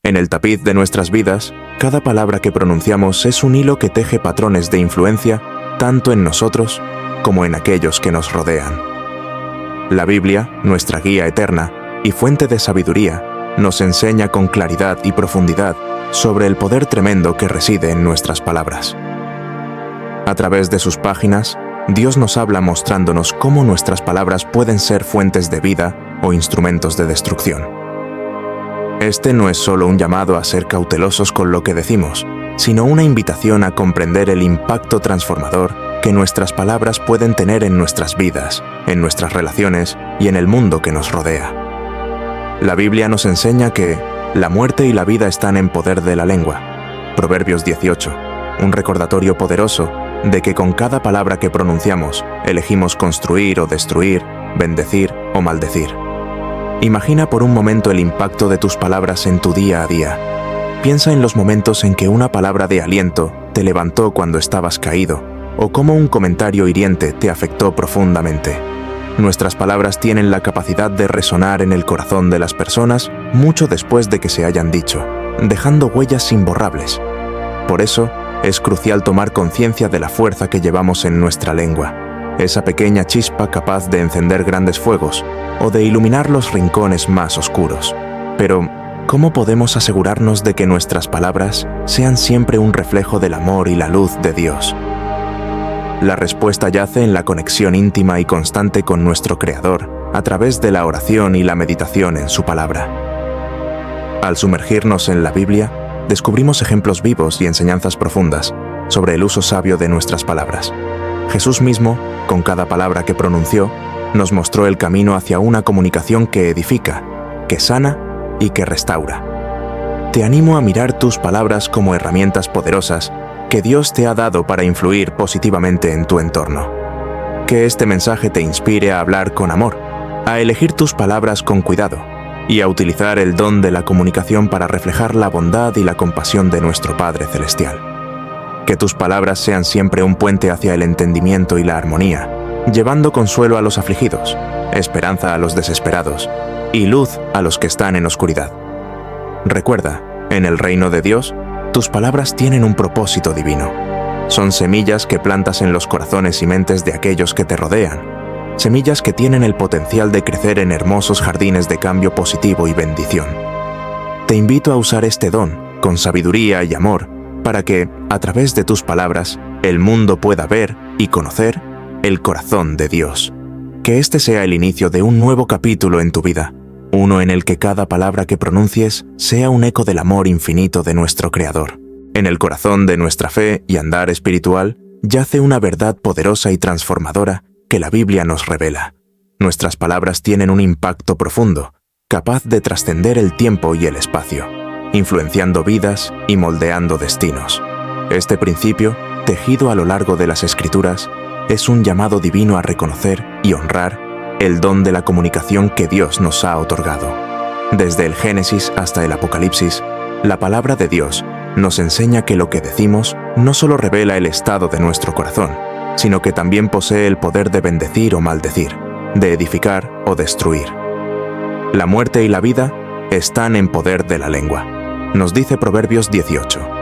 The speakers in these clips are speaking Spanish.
En el tapiz de nuestras vidas, cada palabra que pronunciamos es un hilo que teje patrones de influencia tanto en nosotros como en aquellos que nos rodean. La Biblia, nuestra guía eterna y fuente de sabiduría, nos enseña con claridad y profundidad sobre el poder tremendo que reside en nuestras palabras. A través de sus páginas, Dios nos habla mostrándonos cómo nuestras palabras pueden ser fuentes de vida o instrumentos de destrucción. Este no es solo un llamado a ser cautelosos con lo que decimos, sino una invitación a comprender el impacto transformador que nuestras palabras pueden tener en nuestras vidas, en nuestras relaciones y en el mundo que nos rodea. La Biblia nos enseña que la muerte y la vida están en poder de la lengua. Proverbios 18, un recordatorio poderoso de que con cada palabra que pronunciamos elegimos construir o destruir, bendecir o maldecir. Imagina por un momento el impacto de tus palabras en tu día a día. Piensa en los momentos en que una palabra de aliento te levantó cuando estabas caído, o cómo un comentario hiriente te afectó profundamente. Nuestras palabras tienen la capacidad de resonar en el corazón de las personas mucho después de que se hayan dicho, dejando huellas imborrables. Por eso, es crucial tomar conciencia de la fuerza que llevamos en nuestra lengua, esa pequeña chispa capaz de encender grandes fuegos o de iluminar los rincones más oscuros. Pero, ¿cómo podemos asegurarnos de que nuestras palabras sean siempre un reflejo del amor y la luz de Dios? La respuesta yace en la conexión íntima y constante con nuestro Creador a través de la oración y la meditación en su palabra. Al sumergirnos en la Biblia, descubrimos ejemplos vivos y enseñanzas profundas sobre el uso sabio de nuestras palabras. Jesús mismo, con cada palabra que pronunció, nos mostró el camino hacia una comunicación que edifica, que sana y que restaura. Te animo a mirar tus palabras como herramientas poderosas que Dios te ha dado para influir positivamente en tu entorno. Que este mensaje te inspire a hablar con amor, a elegir tus palabras con cuidado y a utilizar el don de la comunicación para reflejar la bondad y la compasión de nuestro Padre Celestial. Que tus palabras sean siempre un puente hacia el entendimiento y la armonía, llevando consuelo a los afligidos, esperanza a los desesperados y luz a los que están en oscuridad. Recuerda, en el reino de Dios, tus palabras tienen un propósito divino. Son semillas que plantas en los corazones y mentes de aquellos que te rodean. Semillas que tienen el potencial de crecer en hermosos jardines de cambio positivo y bendición. Te invito a usar este don, con sabiduría y amor, para que, a través de tus palabras, el mundo pueda ver y conocer el corazón de Dios. Que este sea el inicio de un nuevo capítulo en tu vida, uno en el que cada palabra que pronuncies sea un eco del amor infinito de nuestro Creador. En el corazón de nuestra fe y andar espiritual yace una verdad poderosa y transformadora que la Biblia nos revela. Nuestras palabras tienen un impacto profundo, capaz de trascender el tiempo y el espacio, influenciando vidas y moldeando destinos. Este principio, tejido a lo largo de las Escrituras, es un llamado divino a reconocer y honrar el don de la comunicación que Dios nos ha otorgado. Desde el Génesis hasta el Apocalipsis, la palabra de Dios nos enseña que lo que decimos no solo revela el estado de nuestro corazón, sino que también posee el poder de bendecir o maldecir, de edificar o destruir. La muerte y la vida están en poder de la lengua, nos dice Proverbios 18.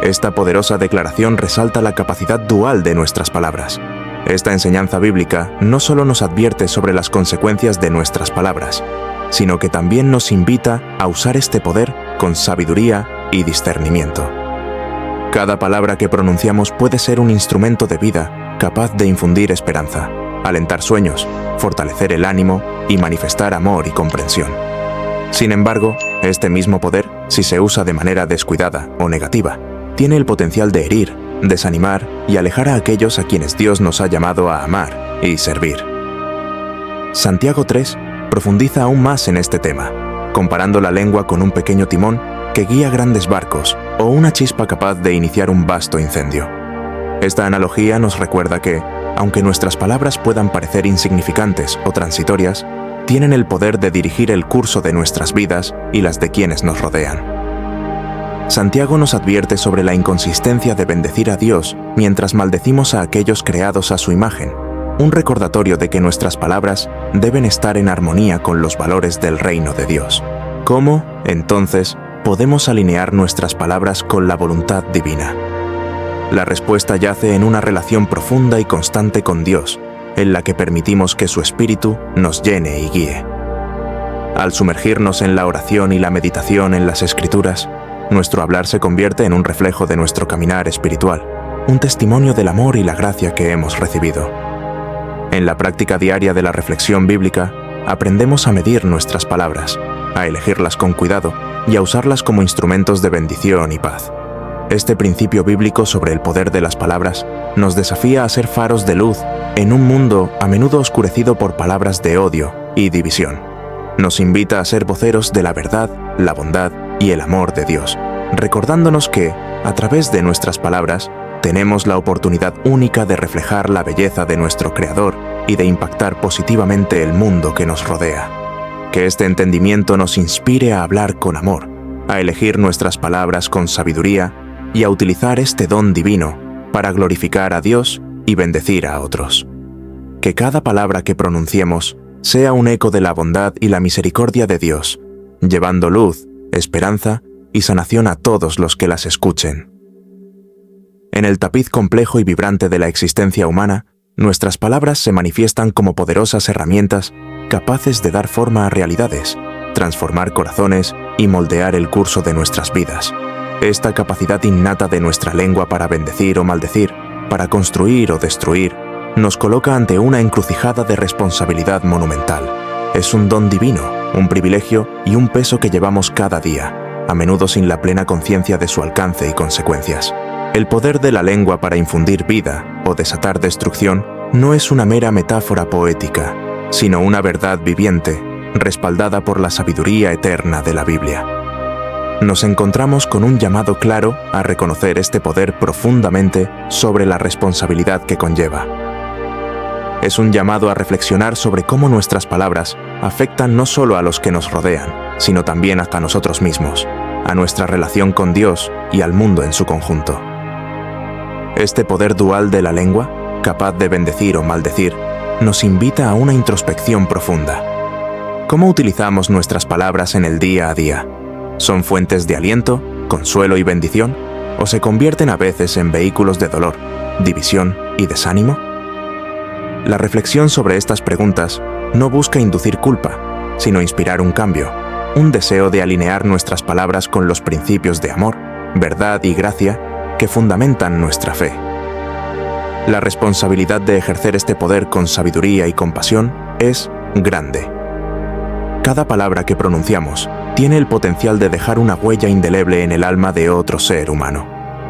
Esta poderosa declaración resalta la capacidad dual de nuestras palabras. Esta enseñanza bíblica no solo nos advierte sobre las consecuencias de nuestras palabras, sino que también nos invita a usar este poder con sabiduría y discernimiento. Cada palabra que pronunciamos puede ser un instrumento de vida capaz de infundir esperanza, alentar sueños, fortalecer el ánimo y manifestar amor y comprensión. Sin embargo, este mismo poder, si se usa de manera descuidada o negativa, tiene el potencial de herir, desanimar y alejar a aquellos a quienes Dios nos ha llamado a amar y servir. Santiago 3 profundiza aún más en este tema, comparando la lengua con un pequeño timón que guía grandes barcos o una chispa capaz de iniciar un vasto incendio. Esta analogía nos recuerda que, aunque nuestras palabras puedan parecer insignificantes o transitorias, tienen el poder de dirigir el curso de nuestras vidas y las de quienes nos rodean. Santiago nos advierte sobre la inconsistencia de bendecir a Dios mientras maldecimos a aquellos creados a su imagen, un recordatorio de que nuestras palabras deben estar en armonía con los valores del reino de Dios. ¿Cómo, entonces, podemos alinear nuestras palabras con la voluntad divina. La respuesta yace en una relación profunda y constante con Dios, en la que permitimos que su Espíritu nos llene y guíe. Al sumergirnos en la oración y la meditación en las Escrituras, nuestro hablar se convierte en un reflejo de nuestro caminar espiritual, un testimonio del amor y la gracia que hemos recibido. En la práctica diaria de la reflexión bíblica, aprendemos a medir nuestras palabras, a elegirlas con cuidado y a usarlas como instrumentos de bendición y paz. Este principio bíblico sobre el poder de las palabras nos desafía a ser faros de luz en un mundo a menudo oscurecido por palabras de odio y división. Nos invita a ser voceros de la verdad, la bondad y el amor de Dios, recordándonos que, a través de nuestras palabras, tenemos la oportunidad única de reflejar la belleza de nuestro Creador y de impactar positivamente el mundo que nos rodea. Que este entendimiento nos inspire a hablar con amor, a elegir nuestras palabras con sabiduría y a utilizar este don divino para glorificar a Dios y bendecir a otros. Que cada palabra que pronunciemos sea un eco de la bondad y la misericordia de Dios, llevando luz, esperanza y sanación a todos los que las escuchen. En el tapiz complejo y vibrante de la existencia humana, nuestras palabras se manifiestan como poderosas herramientas capaces de dar forma a realidades, transformar corazones y moldear el curso de nuestras vidas. Esta capacidad innata de nuestra lengua para bendecir o maldecir, para construir o destruir, nos coloca ante una encrucijada de responsabilidad monumental. Es un don divino, un privilegio y un peso que llevamos cada día, a menudo sin la plena conciencia de su alcance y consecuencias. El poder de la lengua para infundir vida o desatar destrucción no es una mera metáfora poética, sino una verdad viviente, respaldada por la sabiduría eterna de la Biblia. Nos encontramos con un llamado claro a reconocer este poder profundamente sobre la responsabilidad que conlleva. Es un llamado a reflexionar sobre cómo nuestras palabras afectan no solo a los que nos rodean, sino también hasta nosotros mismos, a nuestra relación con Dios y al mundo en su conjunto. Este poder dual de la lengua, capaz de bendecir o maldecir, nos invita a una introspección profunda. ¿Cómo utilizamos nuestras palabras en el día a día? ¿Son fuentes de aliento, consuelo y bendición? ¿O se convierten a veces en vehículos de dolor, división y desánimo? La reflexión sobre estas preguntas no busca inducir culpa, sino inspirar un cambio, un deseo de alinear nuestras palabras con los principios de amor, verdad y gracia que fundamentan nuestra fe. La responsabilidad de ejercer este poder con sabiduría y compasión es grande. Cada palabra que pronunciamos tiene el potencial de dejar una huella indeleble en el alma de otro ser humano.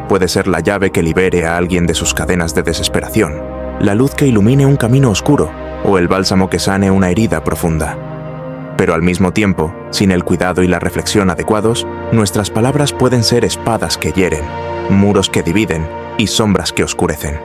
Puede ser la llave que libere a alguien de sus cadenas de desesperación, la luz que ilumine un camino oscuro o el bálsamo que sane una herida profunda. Pero al mismo tiempo, sin el cuidado y la reflexión adecuados, nuestras palabras pueden ser espadas que hieren, muros que dividen y sombras que oscurecen.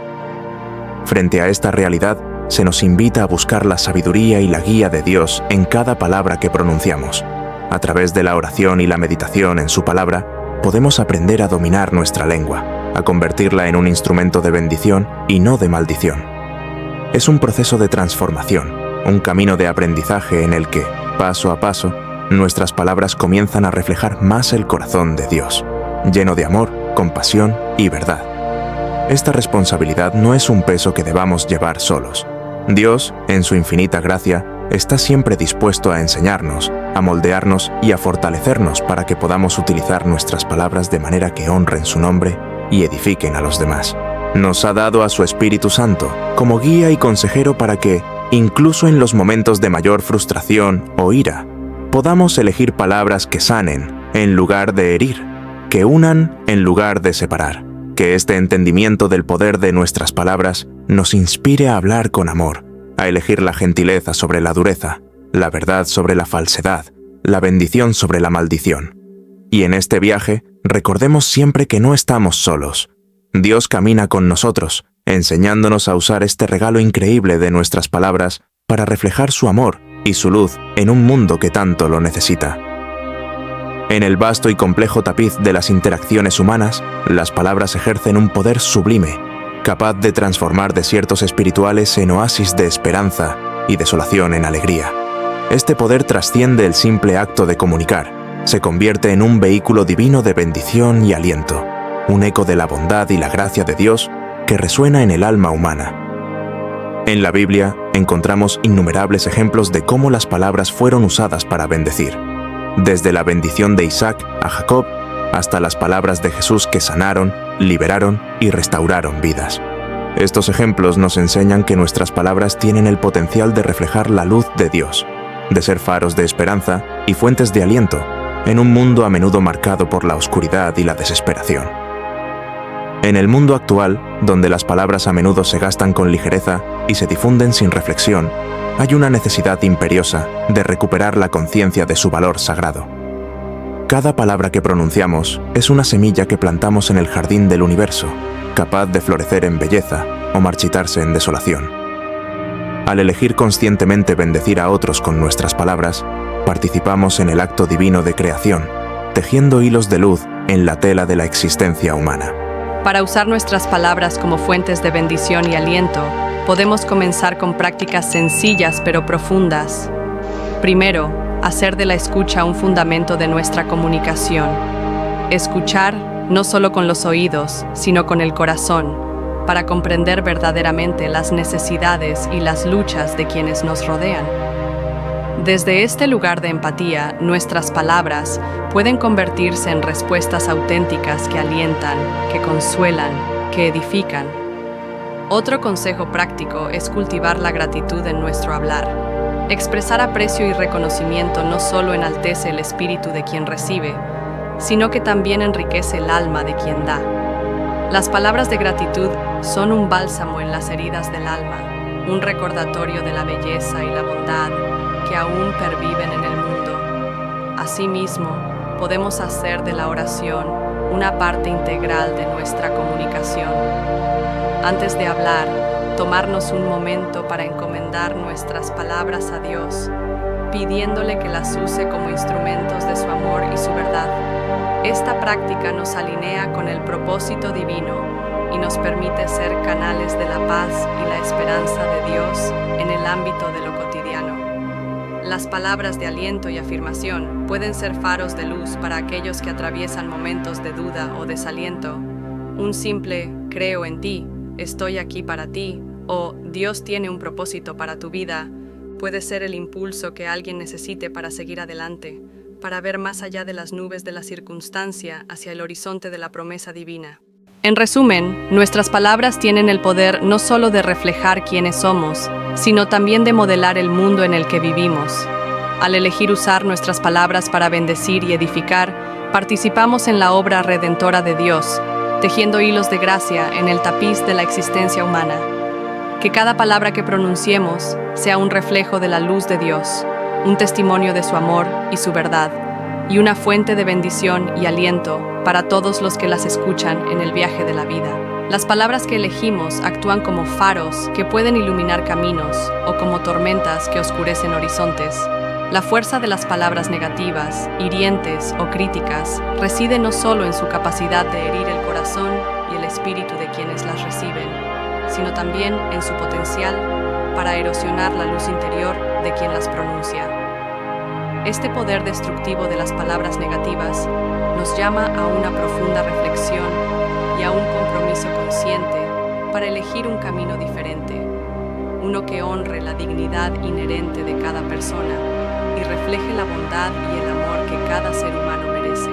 Frente a esta realidad, se nos invita a buscar la sabiduría y la guía de Dios en cada palabra que pronunciamos. A través de la oración y la meditación en su palabra, podemos aprender a dominar nuestra lengua, a convertirla en un instrumento de bendición y no de maldición. Es un proceso de transformación, un camino de aprendizaje en el que, paso a paso, nuestras palabras comienzan a reflejar más el corazón de Dios, lleno de amor, compasión y verdad. Esta responsabilidad no es un peso que debamos llevar solos. Dios, en su infinita gracia, está siempre dispuesto a enseñarnos, a moldearnos y a fortalecernos para que podamos utilizar nuestras palabras de manera que honren su nombre y edifiquen a los demás. Nos ha dado a su Espíritu Santo como guía y consejero para que, incluso en los momentos de mayor frustración o ira, podamos elegir palabras que sanen en lugar de herir, que unan en lugar de separar. Que este entendimiento del poder de nuestras palabras nos inspire a hablar con amor, a elegir la gentileza sobre la dureza, la verdad sobre la falsedad, la bendición sobre la maldición. Y en este viaje, recordemos siempre que no estamos solos. Dios camina con nosotros, enseñándonos a usar este regalo increíble de nuestras palabras para reflejar su amor y su luz en un mundo que tanto lo necesita. En el vasto y complejo tapiz de las interacciones humanas, las palabras ejercen un poder sublime, capaz de transformar desiertos espirituales en oasis de esperanza y desolación en alegría. Este poder trasciende el simple acto de comunicar se convierte en un vehículo divino de bendición y aliento, un eco de la bondad y la gracia de Dios que resuena en el alma humana. En la Biblia encontramos innumerables ejemplos de cómo las palabras fueron usadas para bendecir, desde la bendición de Isaac a Jacob hasta las palabras de Jesús que sanaron, liberaron y restauraron vidas. Estos ejemplos nos enseñan que nuestras palabras tienen el potencial de reflejar la luz de Dios, de ser faros de esperanza y fuentes de aliento en un mundo a menudo marcado por la oscuridad y la desesperación. En el mundo actual, donde las palabras a menudo se gastan con ligereza y se difunden sin reflexión, hay una necesidad imperiosa de recuperar la conciencia de su valor sagrado. Cada palabra que pronunciamos es una semilla que plantamos en el jardín del universo, capaz de florecer en belleza o marchitarse en desolación. Al elegir conscientemente bendecir a otros con nuestras palabras, participamos en el acto divino de creación, tejiendo hilos de luz en la tela de la existencia humana. Para usar nuestras palabras como fuentes de bendición y aliento, podemos comenzar con prácticas sencillas pero profundas. Primero, hacer de la escucha un fundamento de nuestra comunicación. Escuchar no solo con los oídos, sino con el corazón, para comprender verdaderamente las necesidades y las luchas de quienes nos rodean. Desde este lugar de empatía, nuestras palabras pueden convertirse en respuestas auténticas que alientan, que consuelan, que edifican. Otro consejo práctico es cultivar la gratitud en nuestro hablar. Expresar aprecio y reconocimiento no solo enaltece el espíritu de quien recibe, sino que también enriquece el alma de quien da. Las palabras de gratitud son un bálsamo en las heridas del alma, un recordatorio de la belleza y la bondad que aún perviven en el mundo. Asimismo, podemos hacer de la oración una parte integral de nuestra comunicación. Antes de hablar, tomarnos un momento para encomendar nuestras palabras a Dios, pidiéndole que las use como instrumentos de su amor y su verdad. Esta práctica nos alinea con el propósito divino y nos permite ser canales de la paz y la esperanza de Dios en el ámbito de lo cotidiano. Las palabras de aliento y afirmación pueden ser faros de luz para aquellos que atraviesan momentos de duda o desaliento. Un simple "creo en ti", "estoy aquí para ti" o "Dios tiene un propósito para tu vida" puede ser el impulso que alguien necesite para seguir adelante, para ver más allá de las nubes de la circunstancia hacia el horizonte de la promesa divina. En resumen, nuestras palabras tienen el poder no solo de reflejar quiénes somos, sino también de modelar el mundo en el que vivimos. Al elegir usar nuestras palabras para bendecir y edificar, participamos en la obra redentora de Dios, tejiendo hilos de gracia en el tapiz de la existencia humana. Que cada palabra que pronunciemos sea un reflejo de la luz de Dios, un testimonio de su amor y su verdad, y una fuente de bendición y aliento para todos los que las escuchan en el viaje de la vida. Las palabras que elegimos actúan como faros que pueden iluminar caminos o como tormentas que oscurecen horizontes. La fuerza de las palabras negativas, hirientes o críticas reside no solo en su capacidad de herir el corazón y el espíritu de quienes las reciben, sino también en su potencial para erosionar la luz interior de quien las pronuncia. Este poder destructivo de las palabras negativas nos llama a una profunda reflexión y a un compromiso consciente para elegir un camino diferente, uno que honre la dignidad inherente de cada persona y refleje la bondad y el amor que cada ser humano merece.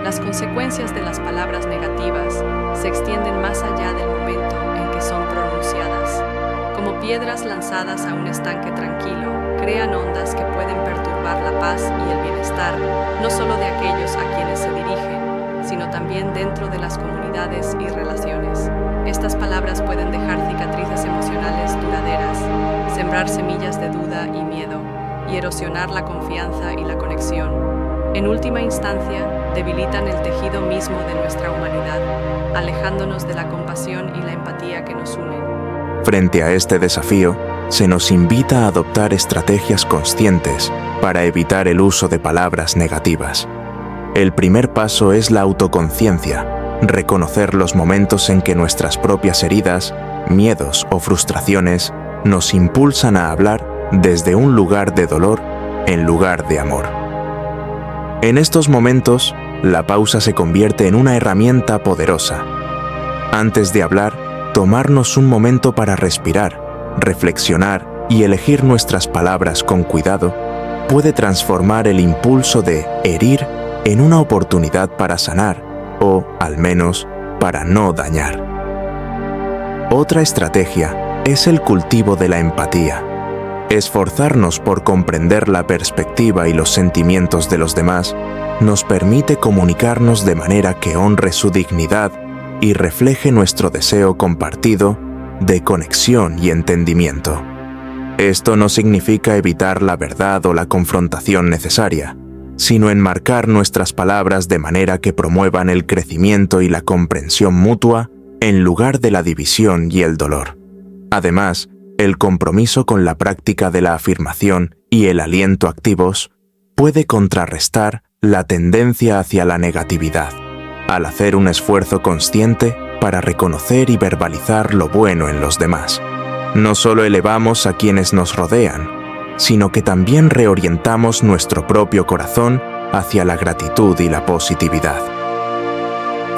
Las consecuencias de las palabras negativas se extienden más allá del momento en que son pronunciadas. Como piedras lanzadas a un estanque tranquilo, crean ondas que pueden perturbar la paz y el bienestar, no solo de aquellos a quienes se dirigen, sino también dentro de las comunidades y relaciones. Estas palabras pueden dejar cicatrices emocionales duraderas, sembrar semillas de duda y miedo, y erosionar la confianza y la conexión. En última instancia, debilitan el tejido mismo de nuestra humanidad, alejándonos de la compasión y la empatía que nos unen. Frente a este desafío, se nos invita a adoptar estrategias conscientes para evitar el uso de palabras negativas. El primer paso es la autoconciencia, reconocer los momentos en que nuestras propias heridas, miedos o frustraciones nos impulsan a hablar desde un lugar de dolor en lugar de amor. En estos momentos, la pausa se convierte en una herramienta poderosa. Antes de hablar, tomarnos un momento para respirar, reflexionar y elegir nuestras palabras con cuidado puede transformar el impulso de herir en una oportunidad para sanar o, al menos, para no dañar. Otra estrategia es el cultivo de la empatía. Esforzarnos por comprender la perspectiva y los sentimientos de los demás nos permite comunicarnos de manera que honre su dignidad y refleje nuestro deseo compartido de conexión y entendimiento. Esto no significa evitar la verdad o la confrontación necesaria, sino enmarcar nuestras palabras de manera que promuevan el crecimiento y la comprensión mutua en lugar de la división y el dolor. Además, el compromiso con la práctica de la afirmación y el aliento activos puede contrarrestar la tendencia hacia la negatividad, al hacer un esfuerzo consciente para reconocer y verbalizar lo bueno en los demás. No solo elevamos a quienes nos rodean, sino que también reorientamos nuestro propio corazón hacia la gratitud y la positividad.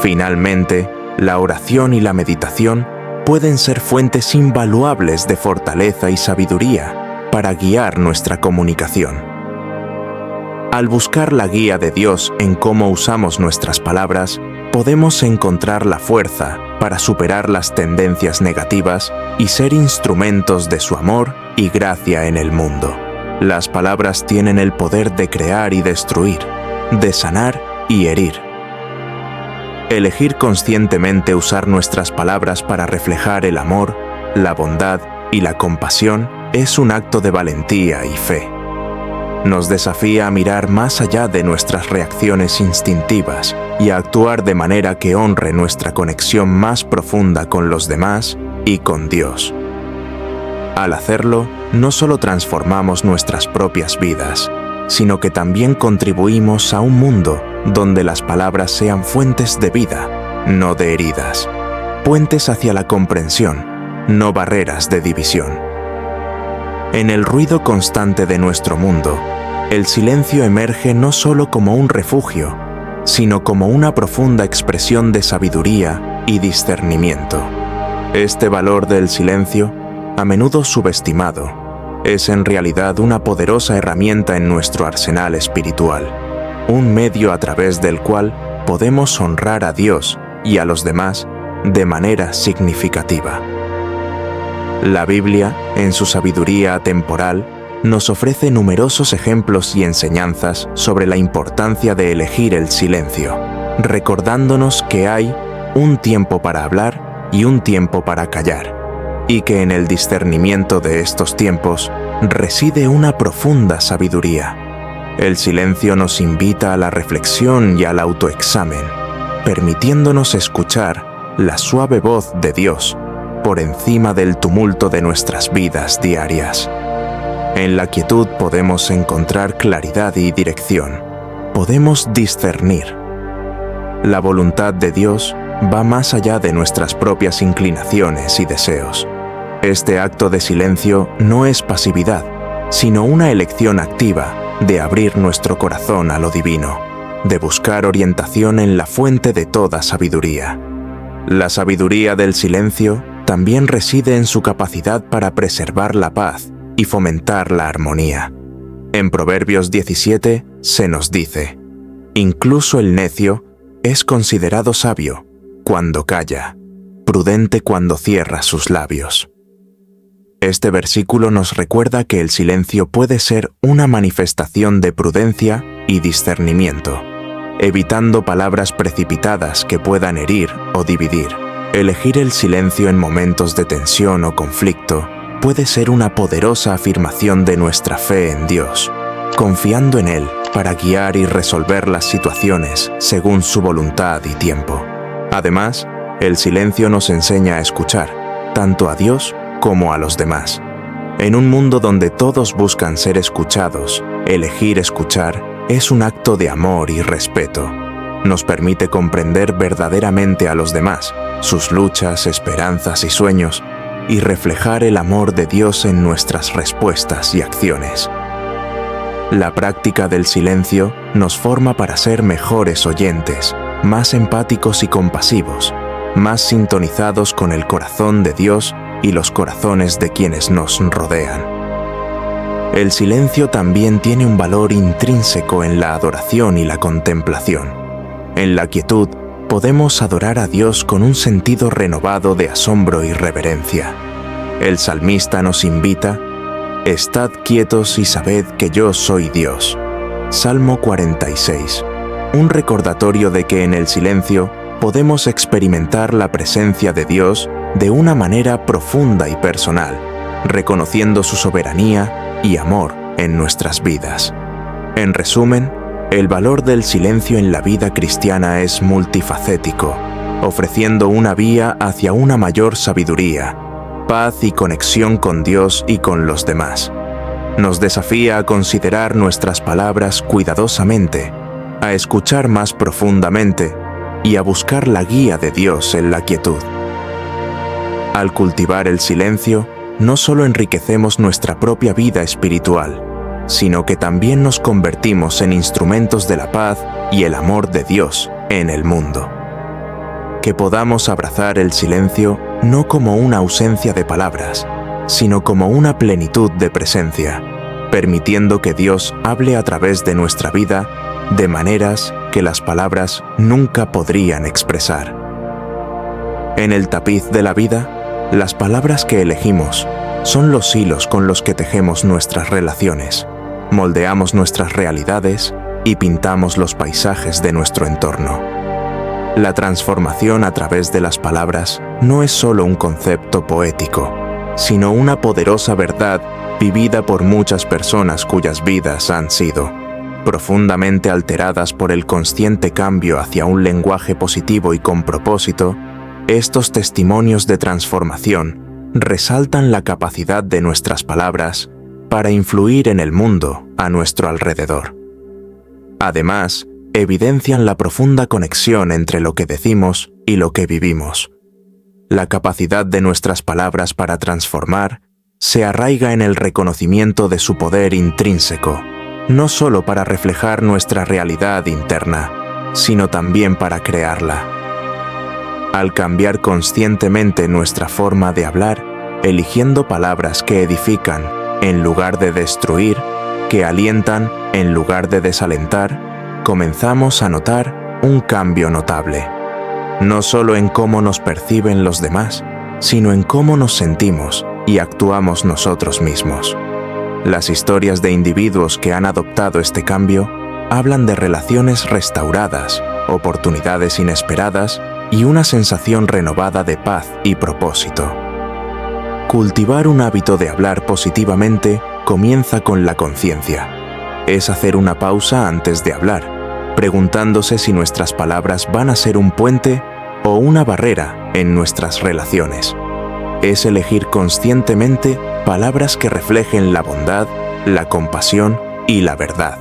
Finalmente, la oración y la meditación pueden ser fuentes invaluables de fortaleza y sabiduría para guiar nuestra comunicación. Al buscar la guía de Dios en cómo usamos nuestras palabras, podemos encontrar la fuerza para superar las tendencias negativas y ser instrumentos de su amor y gracia en el mundo. Las palabras tienen el poder de crear y destruir, de sanar y herir. Elegir conscientemente usar nuestras palabras para reflejar el amor, la bondad y la compasión es un acto de valentía y fe. Nos desafía a mirar más allá de nuestras reacciones instintivas y a actuar de manera que honre nuestra conexión más profunda con los demás y con Dios. Al hacerlo, no solo transformamos nuestras propias vidas, sino que también contribuimos a un mundo donde las palabras sean fuentes de vida, no de heridas, puentes hacia la comprensión, no barreras de división. En el ruido constante de nuestro mundo, el silencio emerge no solo como un refugio, sino como una profunda expresión de sabiduría y discernimiento. Este valor del silencio, a menudo subestimado, es en realidad una poderosa herramienta en nuestro arsenal espiritual, un medio a través del cual podemos honrar a Dios y a los demás de manera significativa. La Biblia, en su sabiduría atemporal, nos ofrece numerosos ejemplos y enseñanzas sobre la importancia de elegir el silencio, recordándonos que hay un tiempo para hablar y un tiempo para callar, y que en el discernimiento de estos tiempos reside una profunda sabiduría. El silencio nos invita a la reflexión y al autoexamen, permitiéndonos escuchar la suave voz de Dios por encima del tumulto de nuestras vidas diarias. En la quietud podemos encontrar claridad y dirección. Podemos discernir. La voluntad de Dios va más allá de nuestras propias inclinaciones y deseos. Este acto de silencio no es pasividad, sino una elección activa de abrir nuestro corazón a lo divino, de buscar orientación en la fuente de toda sabiduría. La sabiduría del silencio también reside en su capacidad para preservar la paz y fomentar la armonía. En Proverbios 17 se nos dice: incluso el necio es considerado sabio cuando calla, prudente cuando cierra sus labios. Este versículo nos recuerda que el silencio puede ser una manifestación de prudencia y discernimiento, evitando palabras precipitadas que puedan herir o dividir. Elegir el silencio en momentos de tensión o conflicto puede ser una poderosa afirmación de nuestra fe en Dios, confiando en Él para guiar y resolver las situaciones según su voluntad y tiempo. Además, el silencio nos enseña a escuchar, tanto a Dios como a los demás. En un mundo donde todos buscan ser escuchados, elegir escuchar es un acto de amor y respeto. Nos permite comprender verdaderamente a los demás, sus luchas, esperanzas y sueños, y reflejar el amor de Dios en nuestras respuestas y acciones. La práctica del silencio nos forma para ser mejores oyentes, más empáticos y compasivos, más sintonizados con el corazón de Dios y los corazones de quienes nos rodean. El silencio también tiene un valor intrínseco en la adoración y la contemplación. En la quietud podemos adorar a Dios con un sentido renovado de asombro y reverencia. El salmista nos invita: «Estad quietos y sabed que yo soy Dios». Salmo 46. Un recordatorio de que en el silencio podemos experimentar la presencia de Dios de una manera profunda y personal, reconociendo su soberanía y amor en nuestras vidas. En resumen, el valor del silencio en la vida cristiana es multifacético, ofreciendo una vía hacia una mayor sabiduría, paz y conexión con Dios y con los demás. Nos desafía a considerar nuestras palabras cuidadosamente, a escuchar más profundamente y a buscar la guía de Dios en la quietud. Al cultivar el silencio, no solo enriquecemos nuestra propia vida espiritual, sino que también nos convertimos en instrumentos de la paz y el amor de Dios en el mundo. Que podamos abrazar el silencio no como una ausencia de palabras, sino como una plenitud de presencia, permitiendo que Dios hable a través de nuestra vida de maneras que las palabras nunca podrían expresar. En el tapiz de la vida, las palabras que elegimos son los hilos con los que tejemos nuestras relaciones, moldeamos nuestras realidades y pintamos los paisajes de nuestro entorno. La transformación a través de las palabras no es solo un concepto poético, sino una poderosa verdad vivida por muchas personas cuyas vidas han sido profundamente alteradas por el consciente cambio hacia un lenguaje positivo y con propósito. Estos testimonios de transformación resaltan la capacidad de nuestras palabras para influir en el mundo a nuestro alrededor. Además, evidencian la profunda conexión entre lo que decimos y lo que vivimos. La capacidad de nuestras palabras para transformar se arraiga en el reconocimiento de su poder intrínseco, no solo para reflejar nuestra realidad interna, sino también para crearla. Al cambiar conscientemente nuestra forma de hablar, eligiendo palabras que edifican en lugar de destruir, que alientan en lugar de desalentar, comenzamos a notar un cambio notable, no solo en cómo nos perciben los demás, sino en cómo nos sentimos y actuamos nosotros mismos. Las historias de individuos que han adoptado este cambio hablan de relaciones restauradas, oportunidades inesperadas y una sensación renovada de paz y propósito. Cultivar un hábito de hablar positivamente comienza con la conciencia. Es hacer una pausa antes de hablar, preguntándose si nuestras palabras van a ser un puente o una barrera en nuestras relaciones. Es elegir conscientemente palabras que reflejen la bondad, la compasión y la verdad,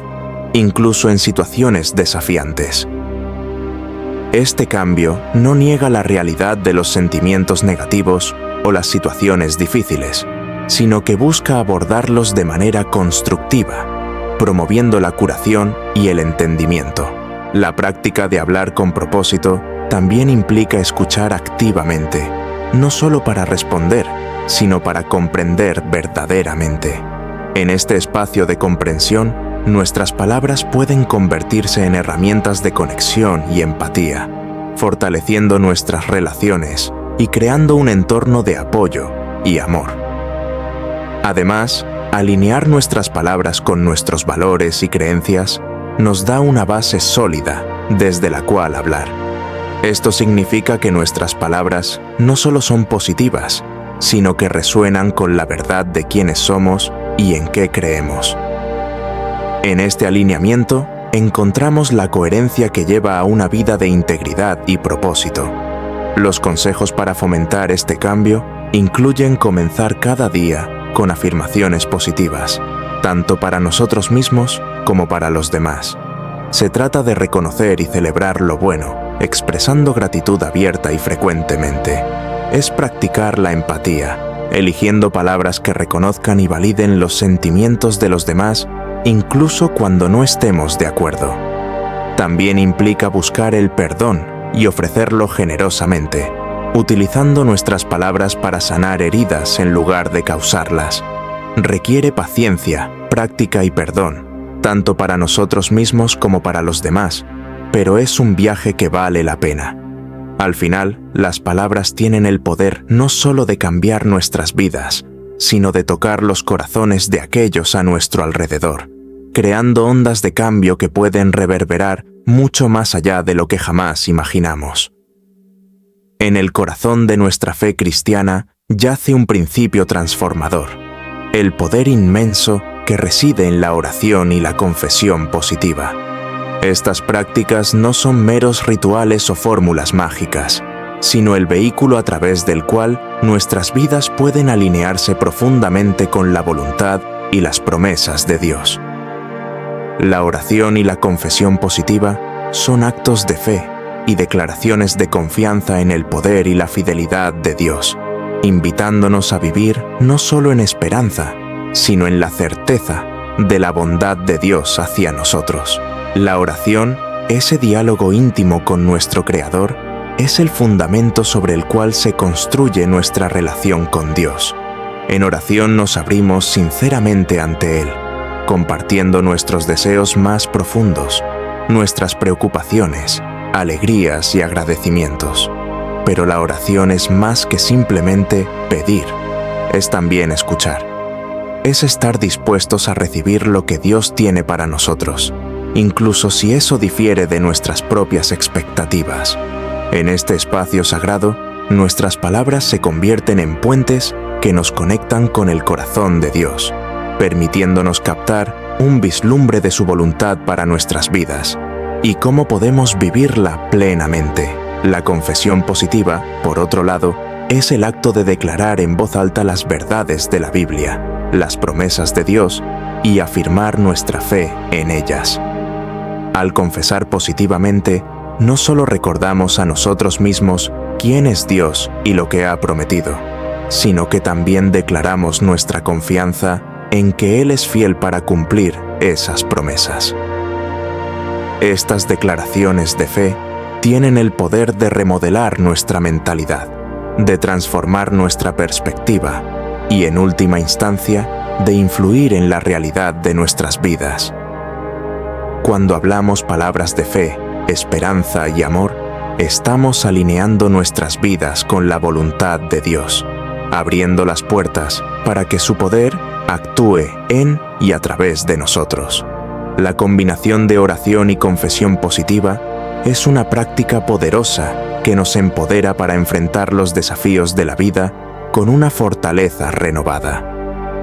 incluso en situaciones desafiantes. Este cambio no niega la realidad de los sentimientos negativos o las situaciones difíciles, sino que busca abordarlos de manera constructiva, promoviendo la curación y el entendimiento. La práctica de hablar con propósito también implica escuchar activamente, no solo para responder, sino para comprender verdaderamente. En este espacio de comprensión, nuestras palabras pueden convertirse en herramientas de conexión y empatía, fortaleciendo nuestras relaciones y creando un entorno de apoyo y amor. Además, alinear nuestras palabras con nuestros valores y creencias nos da una base sólida desde la cual hablar. Esto significa que nuestras palabras no solo son positivas, sino que resuenan con la verdad de quiénes somos y en qué creemos. En este alineamiento encontramos la coherencia que lleva a una vida de integridad y propósito. Los consejos para fomentar este cambio incluyen comenzar cada día con afirmaciones positivas, tanto para nosotros mismos como para los demás. Se trata de reconocer y celebrar lo bueno, expresando gratitud abierta y frecuentemente. Es practicar la empatía, eligiendo palabras que reconozcan y validen los sentimientos de los demás incluso cuando no estemos de acuerdo. También implica buscar el perdón y ofrecerlo generosamente, utilizando nuestras palabras para sanar heridas en lugar de causarlas. Requiere paciencia, práctica y perdón, tanto para nosotros mismos como para los demás, pero es un viaje que vale la pena. Al final, las palabras tienen el poder no solo de cambiar nuestras vidas, sino de tocar los corazones de aquellos a nuestro alrededor, creando ondas de cambio que pueden reverberar mucho más allá de lo que jamás imaginamos. En el corazón de nuestra fe cristiana yace un principio transformador, el poder inmenso que reside en la oración y la confesión positiva. Estas prácticas no son meros rituales o fórmulas mágicas, sino el vehículo a través del cual nuestras vidas pueden alinearse profundamente con la voluntad y las promesas de Dios. La oración y la confesión positiva son actos de fe y declaraciones de confianza en el poder y la fidelidad de Dios, invitándonos a vivir no solo en esperanza, sino en la certeza de la bondad de Dios hacia nosotros. La oración, ese diálogo íntimo con nuestro Creador, es el fundamento sobre el cual se construye nuestra relación con Dios. En oración nos abrimos sinceramente ante Él, compartiendo nuestros deseos más profundos, nuestras preocupaciones, alegrías y agradecimientos. Pero la oración es más que simplemente pedir, es también escuchar. Es estar dispuestos a recibir lo que Dios tiene para nosotros, incluso si eso difiere de nuestras propias expectativas. En este espacio sagrado, nuestras palabras se convierten en puentes que nos conectan con el corazón de Dios, permitiéndonos captar un vislumbre de su voluntad para nuestras vidas y cómo podemos vivirla plenamente. La confesión positiva, por otro lado, es el acto de declarar en voz alta las verdades de la Biblia, las promesas de Dios y afirmar nuestra fe en ellas. Al confesar positivamente, no solo recordamos a nosotros mismos quién es Dios y lo que ha prometido, sino que también declaramos nuestra confianza en que Él es fiel para cumplir esas promesas. Estas declaraciones de fe tienen el poder de remodelar nuestra mentalidad, de transformar nuestra perspectiva y, en última instancia, de influir en la realidad de nuestras vidas. Cuando hablamos palabras de fe, esperanza y amor, estamos alineando nuestras vidas con la voluntad de Dios, abriendo las puertas para que su poder actúe en y a través de nosotros. La combinación de oración y confesión positiva es una práctica poderosa que nos empodera para enfrentar los desafíos de la vida con una fortaleza renovada.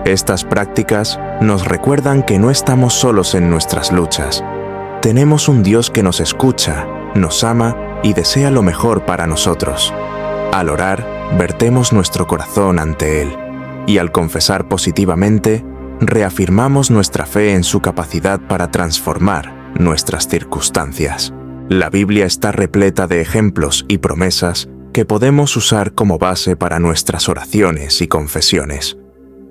Estas prácticas nos recuerdan que no estamos solos en nuestras luchas. Tenemos un Dios que nos escucha, nos ama y desea lo mejor para nosotros. Al orar, vertemos nuestro corazón ante Él, y al confesar positivamente, reafirmamos nuestra fe en su capacidad para transformar nuestras circunstancias. La Biblia está repleta de ejemplos y promesas que podemos usar como base para nuestras oraciones y confesiones.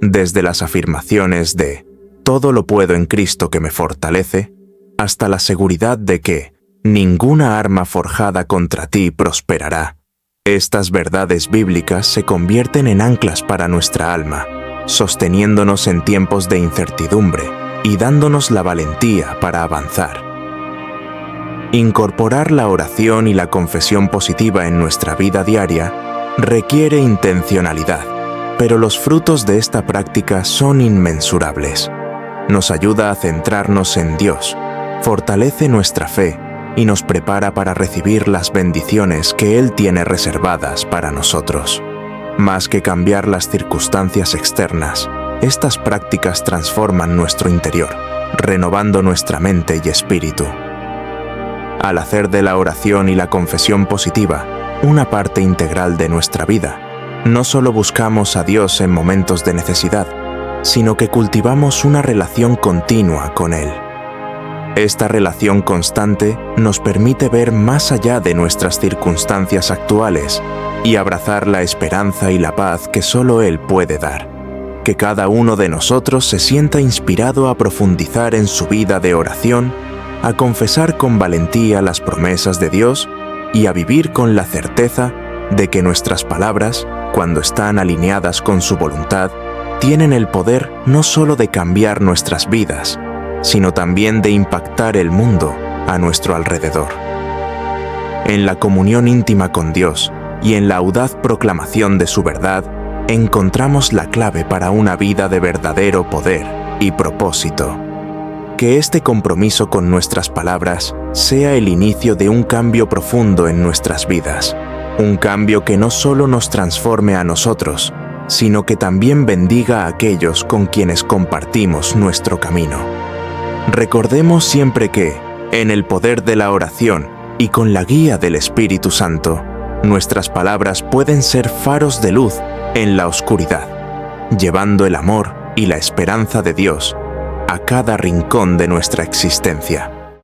Desde las afirmaciones de «Todo lo puedo en Cristo que me fortalece», hasta la seguridad de que «Ninguna arma forjada contra ti prosperará». Estas verdades bíblicas se convierten en anclas para nuestra alma, sosteniéndonos en tiempos de incertidumbre y dándonos la valentía para avanzar. Incorporar la oración y la confesión positiva en nuestra vida diaria requiere intencionalidad, pero los frutos de esta práctica son inmensurables. Nos ayuda a centrarnos en Dios, fortalece nuestra fe y nos prepara para recibir las bendiciones que Él tiene reservadas para nosotros. Más que cambiar las circunstancias externas, estas prácticas transforman nuestro interior, renovando nuestra mente y espíritu. Al hacer de la oración y la confesión positiva una parte integral de nuestra vida, no solo buscamos a Dios en momentos de necesidad, sino que cultivamos una relación continua con Él. Esta relación constante nos permite ver más allá de nuestras circunstancias actuales y abrazar la esperanza y la paz que solo Él puede dar. que cada uno de nosotros se sienta inspirado a profundizar en su vida de oración, a confesar con valentía las promesas de Dios y a vivir con la certeza de que nuestras palabras, cuando están alineadas con su voluntad, tienen el poder no solo de cambiar nuestras vidas, sino también de impactar el mundo a nuestro alrededor. En la comunión íntima con Dios y en la audaz proclamación de su verdad, encontramos la clave para una vida de verdadero poder y propósito. Que este compromiso con nuestras palabras sea el inicio de un cambio profundo en nuestras vidas, un cambio que no solo nos transforme a nosotros, sino que también bendiga a aquellos con quienes compartimos nuestro camino. Recordemos siempre que, en el poder de la oración y con la guía del Espíritu Santo, nuestras palabras pueden ser faros de luz en la oscuridad, llevando el amor y la esperanza de Dios a cada rincón de nuestra existencia.